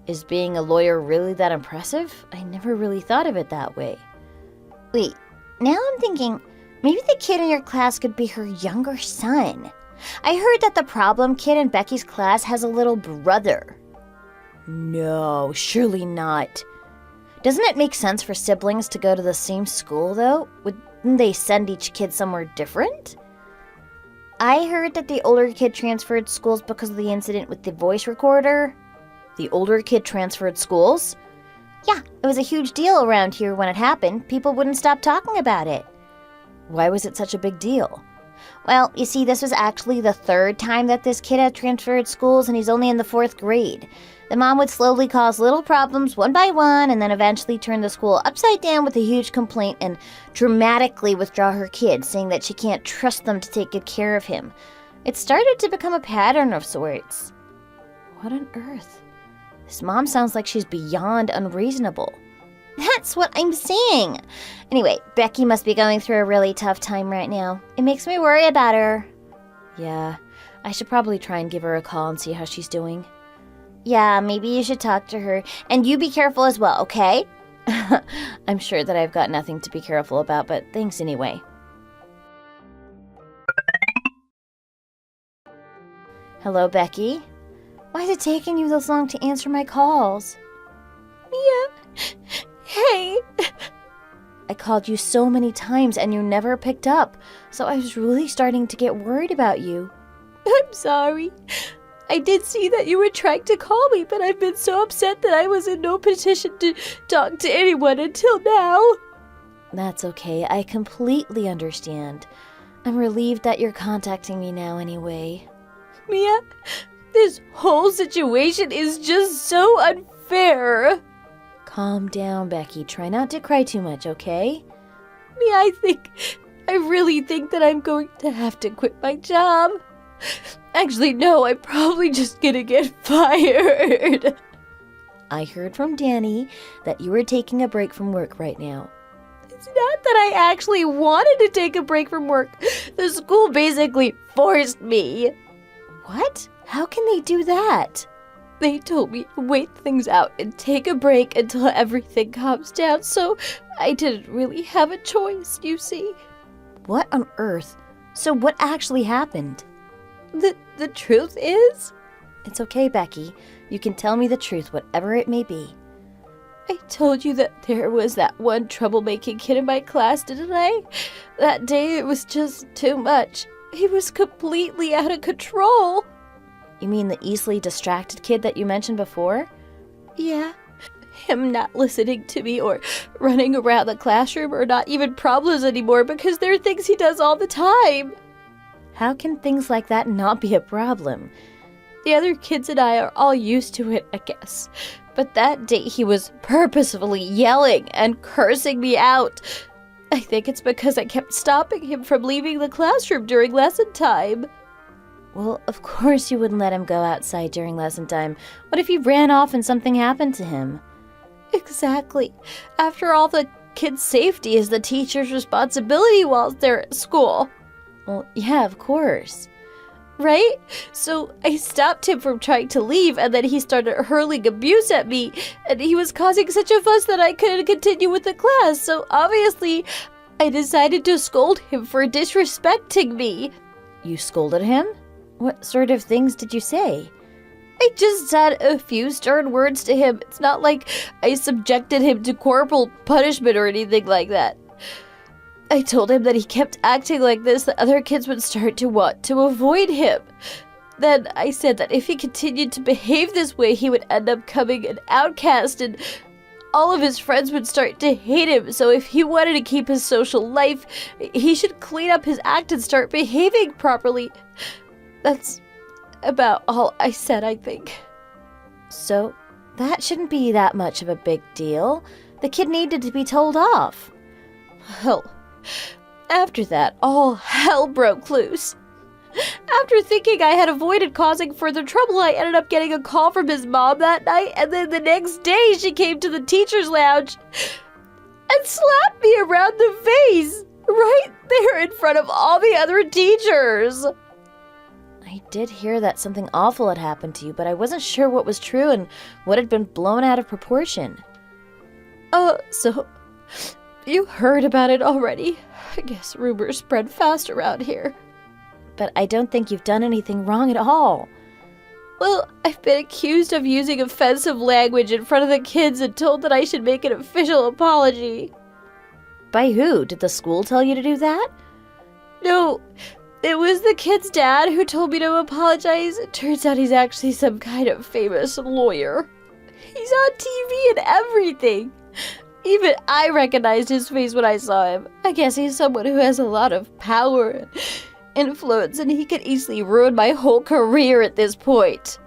Is being a lawyer really that impressive? I never really thought of it that way. Wait, now I'm thinking, maybe the kid in your class could be her younger son. I heard that the problem kid in Becky's class has a little brother. No, surely not. Doesn't it make sense for siblings to go to the same school, though? Wouldn't they send each kid somewhere different? I heard that the older kid transferred schools because of the incident with the voice recorder. The older kid transferred schools? Yeah, it was a huge deal around here when it happened. People wouldn't stop talking about it. Why was it such a big deal? Well, you see, this was actually the 3rd time that this kid had transferred schools, and he's only in the 4th grade. The mom would slowly cause little problems one by one, and then eventually turn the school upside down with a huge complaint and dramatically withdraw her kid, saying that she can't trust them to take good care of him. It started to become a pattern of sorts. What on earth? This mom sounds like she's beyond unreasonable. That's what I'm saying. Anyway, Becky must be going through a really tough time right now. It makes me worry about her. Yeah, I should probably try and give her a call and see how she's doing. Yeah, maybe you should talk to her. And you be careful as well, okay? I'm sure that I've got nothing to be careful about, but thanks anyway. Hello, Becky? Why is it taking you this long to answer my calls? Mia, hey. I called you so many times and you never picked up, so I was really starting to get worried about you. I'm sorry. I did see that you were trying to call me, but I've been so upset that I was in no position to talk to anyone until now. That's okay. I completely understand. I'm relieved that you're contacting me now anyway. Mia, this whole situation is just so unfair. Calm down, Becky. Try not to cry too much, okay? Mia, I really think that I'm going to have to quit my job. Actually, no, I'm probably just gonna get fired. I heard from Danny that you were taking a break from work right now. It's not that I actually wanted to take a break from work. The school basically forced me. What? How can they do that? They told me to wait things out and take a break until everything calms down, so I didn't really have a choice, you see. What on earth? So what actually happened? The truth is, It's okay, Becky. You can tell me the truth, whatever it may be. I told you that there was that one troublemaking kid in my class, didn't I? That day it was just too much. He was completely out of control. You mean the easily distracted kid that you mentioned before? Yeah. Him not listening to me or running around the classroom or not even problems anymore because there are things he does all the time. How can things like that not be a problem? The other kids and I are all used to it, I guess. But that day he was purposefully yelling and cursing me out. I think it's because I kept stopping him from leaving the classroom during lesson time. Well, of course you wouldn't let him go outside during lesson time. What if he ran off and something happened to him? Exactly. After all, the kids' safety is the teacher's responsibility while they're at school. Well, yeah, of course. Right? So I stopped him from trying to leave, and then he started hurling abuse at me, and he was causing such a fuss that I couldn't continue with the class, so obviously I decided to scold him for disrespecting me. You scolded him? What sort of things did you say? I just said a few stern words to him. It's not like I subjected him to corporal punishment or anything like that. I told him that he kept acting like this, the other kids would start to want to avoid him. Then I said that if he continued to behave this way, he would end up becoming an outcast and all of his friends would start to hate him. So if he wanted to keep his social life, he should clean up his act and start behaving properly. That's about all I said, I think. So, that shouldn't be that much of a big deal. The kid needed to be told off. Well, after that, all hell broke loose. After thinking I had avoided causing further trouble, I ended up getting a call from his mom that night, and then the next day she came to the teacher's lounge and slapped me around the face, right there in front of all the other teachers. I did hear that something awful had happened to you, but I wasn't sure what was true and what had been blown out of proportion. So you heard about it already. I guess rumors spread fast around here. But I don't think you've done anything wrong at all. Well, I've been accused of using offensive language in front of the kids and told that I should make an official apology. By who? Did the school tell you to do that? No, it was the kid's dad who told me to apologize. It turns out he's actually some kind of famous lawyer. He's on TV and everything. Even I recognized his face when I saw him. I guess he's someone who has a lot of power and influence, and he could easily ruin my whole career at this point.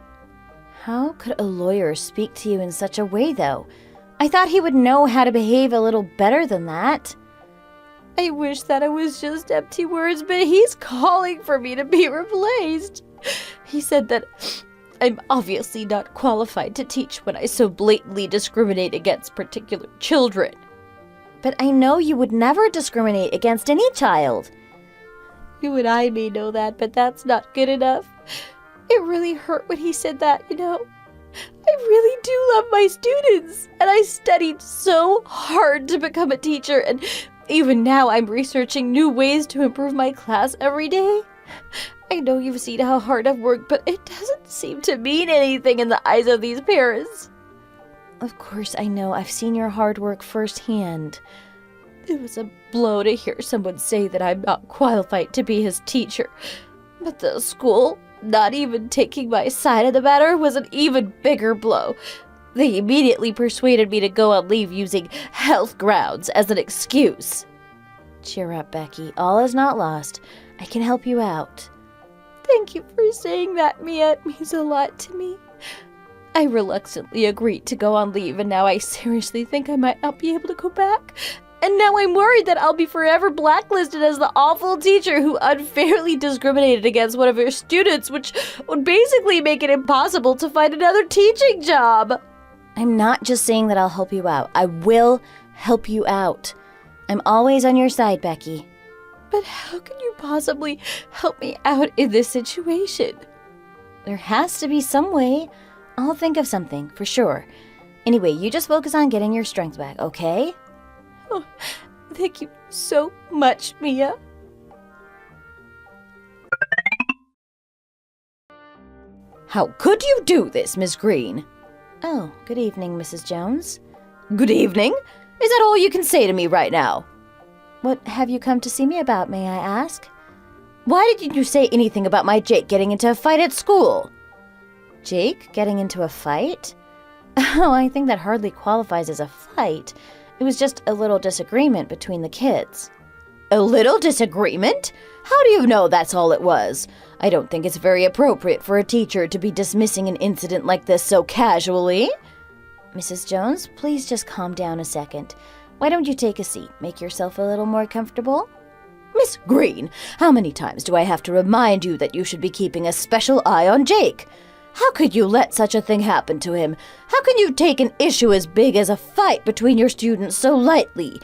How could a lawyer speak to you in such a way, though? I thought he would know how to behave a little better than that. I wish that it was just empty words, but he's calling for me to be replaced. He said that I'm obviously not qualified to teach when I so blatantly discriminate against particular children. But I know you would never discriminate against any child. You and I may know that, but that's not good enough. It really hurt when he said that, you know. I really do love my students, and I studied so hard to become a teacher, and even now I'm researching new ways to improve my class every day. I know you've seen how hard I've worked, but it doesn't seem to mean anything in the eyes of these parents. Of course I know. I've seen your hard work firsthand. It was a blow to hear someone say that I'm not qualified to be his teacher. But the school, not even taking my side of the matter, was an even bigger blow. They immediately persuaded me to go on leave using health grounds as an excuse. Cheer up, Becky. All is not lost. I can help you out. Thank you for saying that, Mia. It means a lot to me. I reluctantly agreed to go on leave, and now I seriously think I might not be able to go back. And now I'm worried that I'll be forever blacklisted as the awful teacher who unfairly discriminated against one of her students, which would basically make it impossible to find another teaching job. I'm not just saying that I'll help you out. I will help you out. I'm always on your side, Becky. But how can you possibly help me out in this situation? There has to be some way. I'll think of something, for sure. Anyway, you just focus on getting your strength back, okay? Oh, thank you so much, Mia. How could you do this, Miss Green? Oh, good evening, Mrs. Jones. Good evening. Is that all you can say to me right now? What have you come to see me about, may I ask? Why didn't you say anything about my Jake getting into a fight at school? Jake getting into a fight? Oh, I think that hardly qualifies as a fight. It was just a little disagreement between the kids. A little disagreement? How do you know that's all it was? I don't think it's very appropriate for a teacher to be dismissing an incident like this so casually. Mrs. Jones, please just calm down a second. Why don't you take a seat? Make yourself a little more comfortable? Miss Green, how many times do I have to remind you that you should be keeping a special eye on Jake? How could you let such a thing happen to him? How can you take an issue as big as a fight between your students so lightly?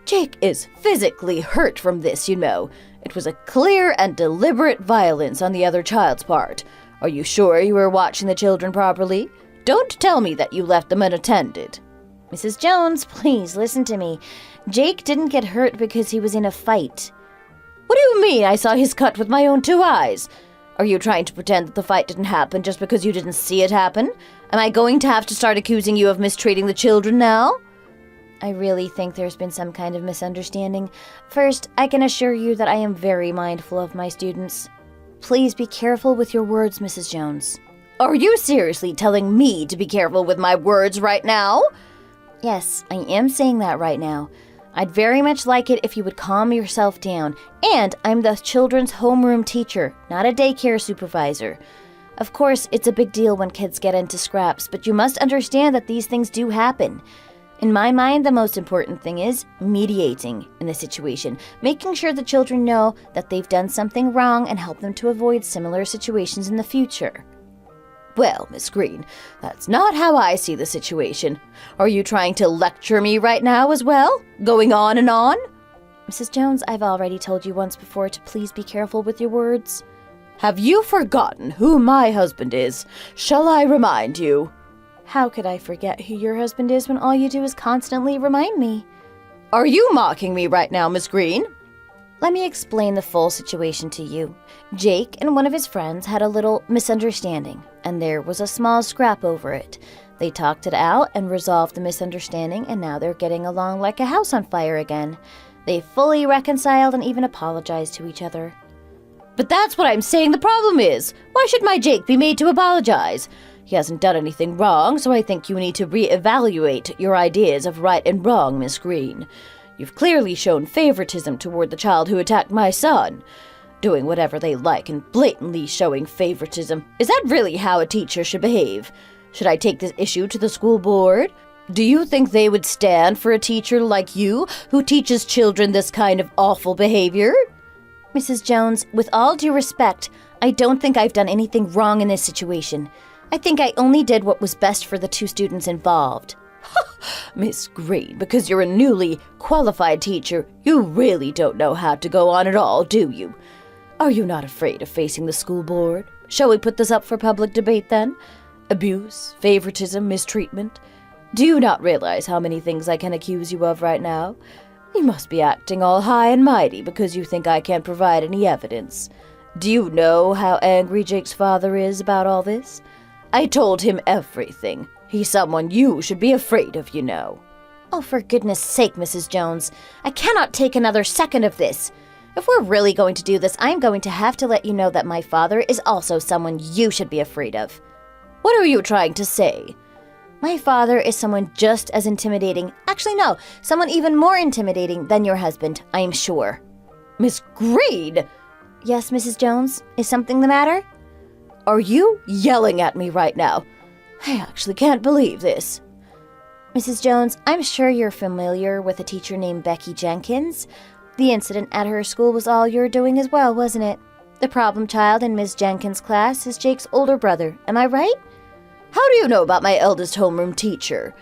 Jake is physically hurt from this, you know. It was a clear and deliberate violence on the other child's part. Are you sure you were watching the children properly? Don't tell me that you left them unattended. Mrs. Jones, please listen to me. Jake didn't get hurt because he was in a fight. What do you mean I saw his cut with my own 2 eyes? Are you trying to pretend that the fight didn't happen just because you didn't see it happen? Am I going to have to start accusing you of mistreating the children now? I really think there's been some kind of misunderstanding. First, I can assure you that I am very mindful of my students. Please be careful with your words, Mrs. Jones. Are you seriously telling me to be careful with my words right now? Yes, I am saying that right now. I'd very much like it if you would calm yourself down. And I'm the children's homeroom teacher, not a daycare supervisor. Of course, it's a big deal when kids get into scraps, but you must understand that these things do happen. In my mind, the most important thing is mediating in the situation, making sure the children know that they've done something wrong and help them to avoid similar situations in the future. Well, Miss Green, that's not how I see the situation. Are you trying to lecture me right now as well? Going on and on? Mrs. Jones, I've already told you once before to please be careful with your words. Have you forgotten who my husband is? Shall I remind you? How could I forget who your husband is when all you do is constantly remind me? Are you mocking me right now, Miss Green? Let me explain the full situation to you. Jake and one of his friends had a little misunderstanding, and there was a small scrap over it. They talked it out and resolved the misunderstanding, and now they're getting along like a house on fire again. They fully reconciled and even apologized to each other. But that's what I'm saying the problem is. Why should my Jake be made to apologize? He hasn't done anything wrong, so I think you need to reevaluate your ideas of right and wrong, Miss Green. You've clearly shown favoritism toward the child who attacked my son. Doing whatever they like and blatantly showing favoritism. Is that really how a teacher should behave? Should I take this issue to the school board? Do you think they would stand for a teacher like you who teaches children this kind of awful behavior? Mrs. Jones, with all due respect, I don't think I've done anything wrong in this situation. I think I only did what was best for the 2 students involved. Miss Green, because you're a newly qualified teacher, you really don't know how to go on at all, do you? Are you not afraid of facing the school board? Shall we put this up for public debate then? Abuse, favoritism, mistreatment? Do you not realize how many things I can accuse you of right now? You must be acting all high and mighty because you think I can't provide any evidence. Do you know how angry Jake's father is about all this? I told him everything. He's someone you should be afraid of, you know. Oh, for goodness sake, Mrs. Jones. I cannot take another second of this. If we're really going to do this, I'm going to have to let you know that my father is also someone you should be afraid of. What are you trying to say? My father is someone just as intimidating. Actually, no, someone even more intimidating than your husband, I am sure. Miss Green! Yes, Mrs. Jones? Is something the matter? Are you yelling at me right now? I actually can't believe this. Mrs. Jones, I'm sure you're familiar with a teacher named Becky Jenkins. The incident at her school was all your doing as well, wasn't it? The problem child in Miss Jenkins' class is Jake's older brother, am I right? How do you know about my eldest homeroom teacher?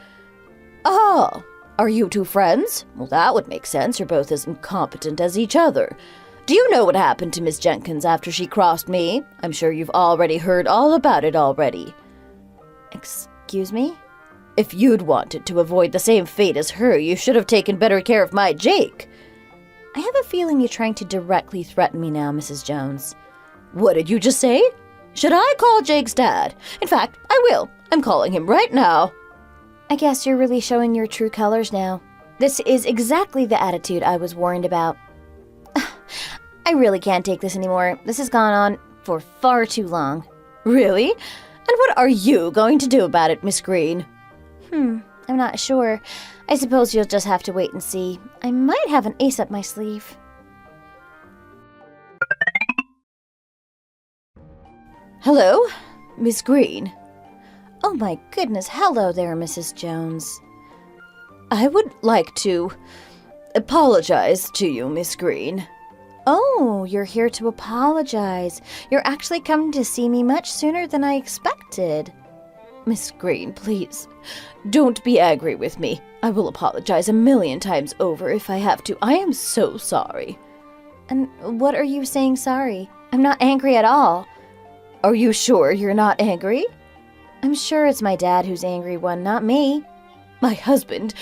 Oh, are you two friends? Well, that would make sense. You're both as incompetent as each other. Do you know what happened to Miss Jenkins after she crossed me? I'm sure you've already heard all about it already. Excuse me? If you'd wanted to avoid the same fate as her, you should have taken better care of my Jake. I have a feeling you're trying to directly threaten me now, Mrs. Jones. What did you just say? Should I call Jake's dad? In fact, I will. I'm calling him right now. I guess you're really showing your true colors now. This is exactly the attitude I was warned about. I really can't take this anymore. This has gone on for far too long. Really? And what are you going to do about it, Miss Green? I'm not sure. I suppose you'll just have to wait and see. I might have an ace up my sleeve. Hello, Miss Green. Oh my goodness, hello there, Mrs. Jones. I would like to apologize to you, Miss Green. Oh, you're here to apologize. You're actually coming to see me much sooner than I expected. Miss Green, please, don't be angry with me. I will apologize 1,000,000 times over if I have to. I am so sorry. And what are you saying sorry? I'm not angry at all. Are you sure you're not angry? I'm sure it's my dad who's the angry one, not me. My husband,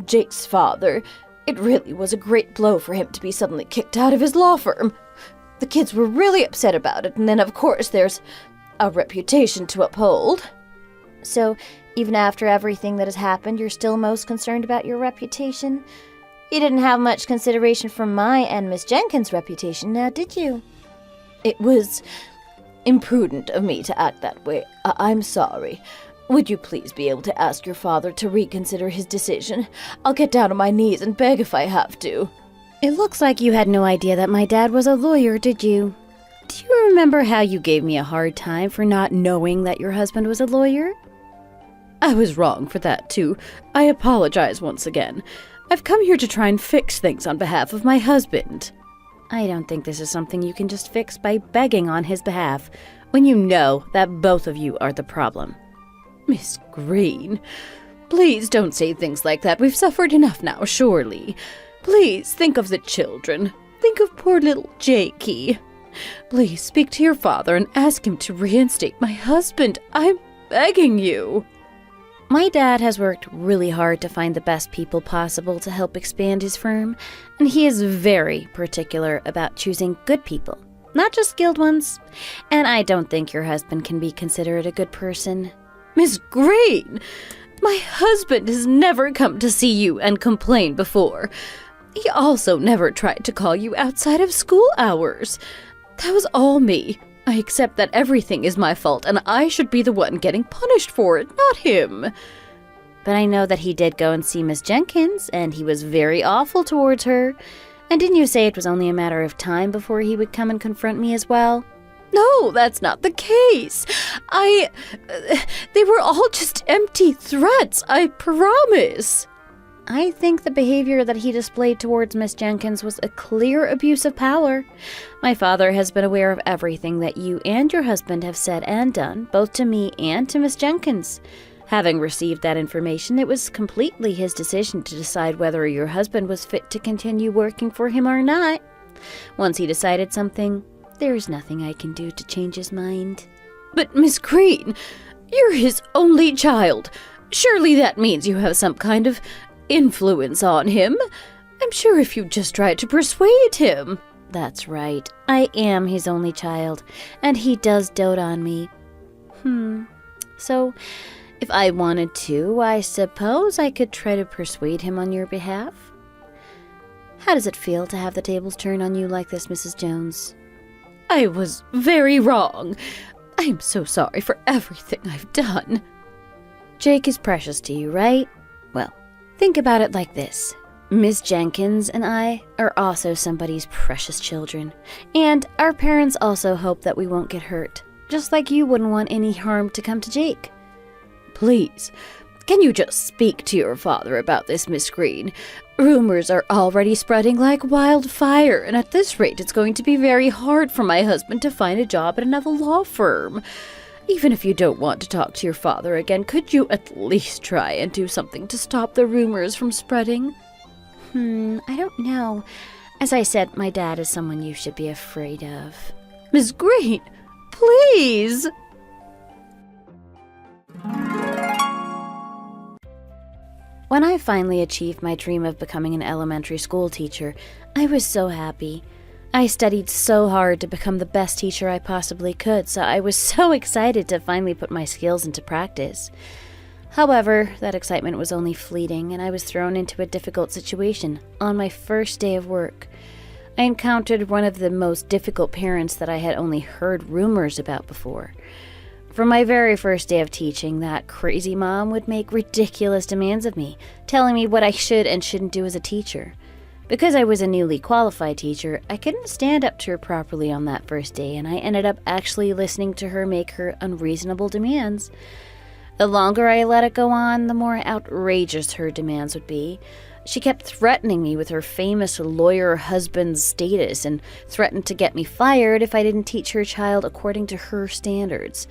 Jake's father, it really was a great blow for him to be suddenly kicked out of his law firm. The kids were really upset about it, and then of course there's a reputation to uphold. So, even after everything that has happened, you're still most concerned about your reputation? You didn't have much consideration for my and Miss Jenkins' reputation, now did you? It was imprudent of me to act that way. I'm sorry. Would you please be able to ask your father to reconsider his decision? I'll get down on my knees and beg if I have to. It looks like you had no idea that my dad was a lawyer, did you? Do you remember how you gave me a hard time for not knowing that your husband was a lawyer? I was wrong for that, too. I apologize once again. I've come here to try and fix things on behalf of my husband. I don't think this is something you can just fix by begging on his behalf, when you know that both of you are the problem. Miss Green, please don't say things like that. We've suffered enough now, surely. Please think of the children. Think of poor little Jakey. Please speak to your father and ask him to reinstate my husband. I'm begging you. My dad has worked really hard to find the best people possible to help expand his firm, and he is very particular about choosing good people, not just skilled ones. And I don't think your husband can be considered a good person. Miss Green, my husband has never come to see you and complain before. He also never tried to call you outside of school hours. That was all me. I accept that everything is my fault, and I should be the one getting punished for it, not him. But I know that he did go and see Miss Jenkins, and he was very awful towards her. And didn't you say it was only a matter of time before he would come and confront me as well? No, that's not the case. They were all just empty threats, I promise. I think the behavior that he displayed towards Miss Jenkins was a clear abuse of power. My father has been aware of everything that you and your husband have said and done, both to me and to Miss Jenkins. Having received that information, it was completely his decision to decide whether your husband was fit to continue working for him or not. Once he decided something, there is nothing I can do to change his mind. But Miss Green, you're his only child. Surely that means you have some kind of influence on him. I'm sure if you just tried to persuade him. That's right. I am his only child, and he does dote on me. So, if I wanted to, I suppose I could try to persuade him on your behalf. How does it feel to have the tables turn on you like this, Mrs. Jones? I was very wrong. I'm so sorry for everything I've done. Jake is precious to you, right? Well, think about it like this. Miss Jenkins and I are also somebody's precious children, and our parents also hope that we won't get hurt, just like you wouldn't want any harm to come to Jake. Please, Can you just speak to your father about this, Miss Green? Rumors are already spreading like wildfire, and at this rate it's going to be very hard for my husband to find a job at another law firm. Even if you don't want to talk to your father again, could you at least try and do something to stop the rumors from spreading? I don't know. As I said, my dad is someone you should be afraid of. Miss Green, please! When I finally achieved my dream of becoming an elementary school teacher, I was so happy. I studied so hard to become the best teacher I possibly could, so I was so excited to finally put my skills into practice. However, that excitement was only fleeting, and I was thrown into a difficult situation on my first day of work. I encountered one of the most difficult parents that I had only heard rumors about before. From my very first day of teaching, that crazy mom would make ridiculous demands of me, telling me what I should and shouldn't do as a teacher. Because I was a newly qualified teacher, I couldn't stand up to her properly on that first day, and I ended up actually listening to her make her unreasonable demands. The longer I let it go on, the more outrageous her demands would be. She kept threatening me with her famous lawyer husband's status and threatened to get me fired if I didn't teach her child according to her standards.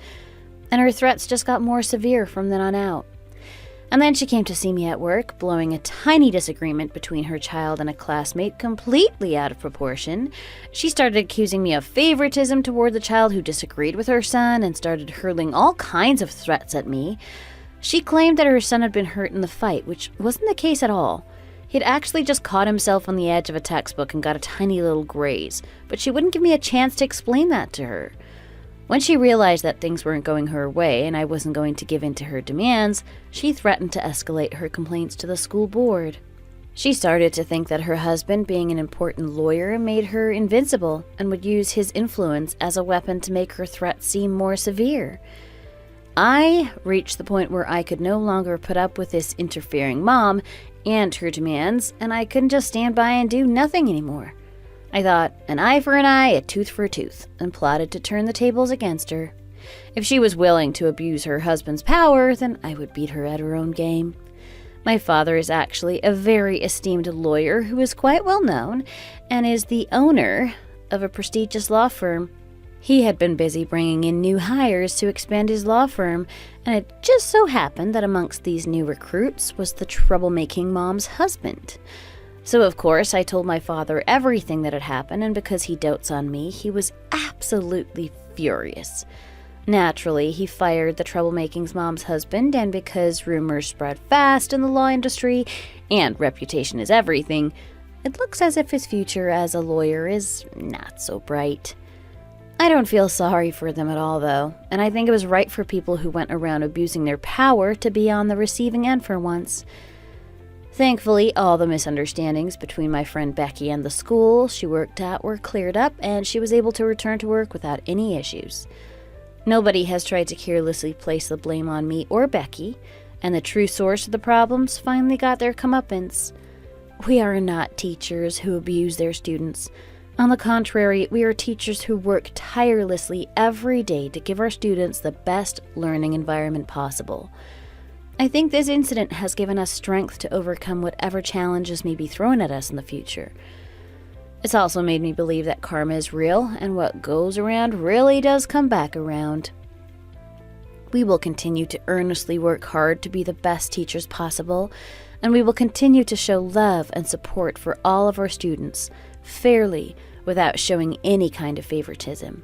And her threats just got more severe from then on out. And then she came to see me at work, blowing a tiny disagreement between her child and a classmate completely out of proportion. She started accusing me of favoritism toward the child who disagreed with her son and started hurling all kinds of threats at me. She claimed that her son had been hurt in the fight, which wasn't the case at all. He'd actually just caught himself on the edge of a textbook and got a tiny little graze, but she wouldn't give me a chance to explain that to her. When she realized that things weren't going her way and I wasn't going to give in to her demands, she threatened to escalate her complaints to the school board. She started to think that her husband, being an important lawyer, made her invincible and would use his influence as a weapon to make her threats seem more severe. I reached the point where I could no longer put up with this interfering mom and her demands, and I couldn't just stand by and do nothing anymore. I thought, an eye for an eye, a tooth for a tooth, and plotted to turn the tables against her. If she was willing to abuse her husband's power, then I would beat her at her own game. My father is actually a very esteemed lawyer who is quite well known and is the owner of a prestigious law firm. He had been busy bringing in new hires to expand his law firm, and it just so happened that amongst these new recruits was the troublemaking mom's husband. So of course I told my father everything that had happened, and because he dotes on me, he was absolutely furious. Naturally, he fired the troublemaking's mom's husband, and because rumors spread fast in the law industry, and reputation is everything, it looks as if his future as a lawyer is not so bright. I don't feel sorry for them at all, though, and I think it was right for people who went around abusing their power to be on the receiving end for once. Thankfully, all the misunderstandings between my friend Becky and the school she worked at were cleared up, and she was able to return to work without any issues. Nobody has tried to carelessly place the blame on me or Becky, and the true source of the problems finally got their comeuppance. We are not teachers who abuse their students. On the contrary, we are teachers who work tirelessly every day to give our students the best learning environment possible. I think this incident has given us strength to overcome whatever challenges may be thrown at us in the future. It's also made me believe that karma is real, and what goes around really does come back around. We will continue to earnestly work hard to be the best teachers possible, and we will continue to show love and support for all of our students, fairly, without showing any kind of favoritism.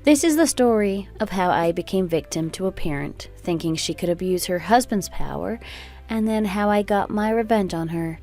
This is the story of how I became victim to a parent thinking she could abuse her husband's power, and then how I got my revenge on her.